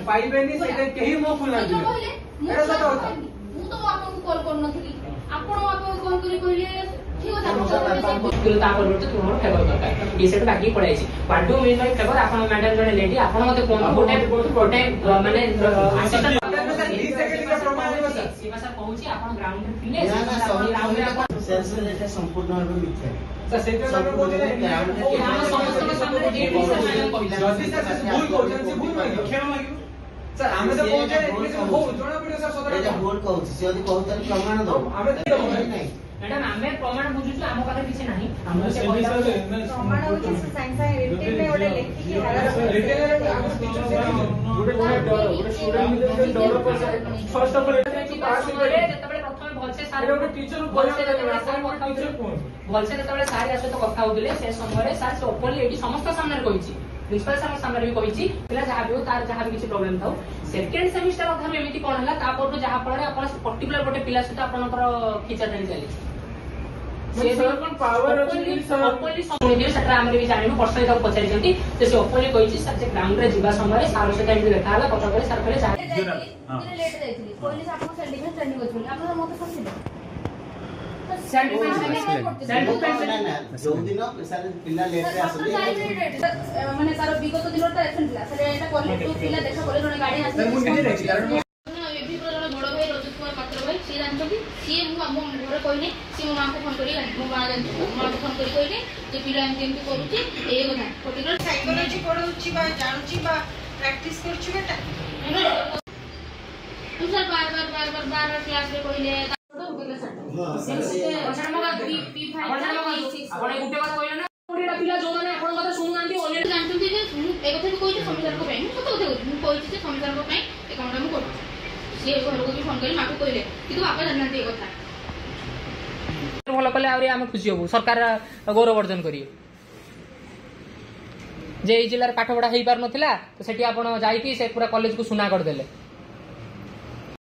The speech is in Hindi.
पाइबेनी सेटा केही मो खुला दिले एटा सत होता मु तो आपन कॉल करनथली आपन आपन कॉल करी कहले ठीक है तापर तो तुम्हारा फेवर दरकार ये सेट बाकी पड़ाई छी what do mean by favour आपन मैडम जने लेडी आपन मते कोन गोटे माने असिस्टेंट 20 सेकंड का प्रमाण है सर सीमा सर कहूची आपन ग्राउंड रे फिले ग्राउंड रे आपन सेंस एटा संपूर्ण भाबे मिथ्या सर सेटा हम बोले हम समस्त के सामने जे भी सर मैडम कहि जदी सर भूल कोचन से भूल मागियो क्षमा मागियो सर हमें तो पहुंचे हो जोना पड़े सर सदर एटा भूल कहूची से यदि कहू तार प्रमाण दो हमें तो नहीं मैडम हमें प्रमाण बुझुछु हम पाखे किछ नाही हम से प्रमाण होची साइंस रिटेन में ओडे लेखि के रिटेन हम टीचर से गुडे स्टूडेंट में डर पर फर्स्ट ऑफ ऑल एटा कि पास करे जतबे प्रथम भलसे सार एटा टीचर भलसे जतबे सार आसे तो कथा होदिले से समय सार से ओपनली एटी समस्त सामने कहिछि प्रिंसिपल सर सामने भी कहिछि पिला जहा भी हो तार जहा भी किछि प्रॉब्लम थाउ सेकंड सेमेस्टर अधा में एमिति कोन हला तापर तो जहा पड़े अपन पर्टिकुलर गोटे पिला सहित आपनकर खिचा जानि चली से कोन पावर अछि सर ओपनली समझियो सेटा हमरे भी जानिनु पर्सनली तक पचारि जंती से ओपनली कहिछि सर जे ग्राउंड रे जिबा समय सार से टाइम देखा हला कथा करे सर कहले जा लेट जाइतली पुलिस आपन सेंडिमेंट ट्रेनिंग करथुली आपन मते फसिले सेल्फ जो दिन पिला लेट रे आसले माने तार विगत दिन तो एसन दिला सर एटा करले तो पिला देखा बोले जने गाड़ी आसे मुझे देखि कारण एबी पर जने बड़ भाई रजत कुमार पात्र भाई सी जानथि सी मु घर कहले सी मो मां को फोन करी मो मां जानथि मां को फोन करी कहले जे पिला एमति एमति करूची ए कथा पर्टिकुलर साइकोलॉजी पढौची बा जानची बा प्रैक्टिस करची बेटा तू सर बार क्लास रे कहले पिला जो मैंने अपन कथा सुनुनांती ऑलरेडी जानथि जे ए कथा भी कहछि समीर को पई सत कथा कहछि मु कहछि जे समीर को पई ए कामटा मु करछि से घर को भी फोन करी माको कहले किंतु बापा जाननांती ए कथा भल कले आउरी आमे खुशी होबु सरकार गौरव अर्जन करिए जे जिल्ला पाठ पढ़ा हेई पार नथिला तो सेठी आपण जाईकी से पूरा कॉलेज को सुना कर देले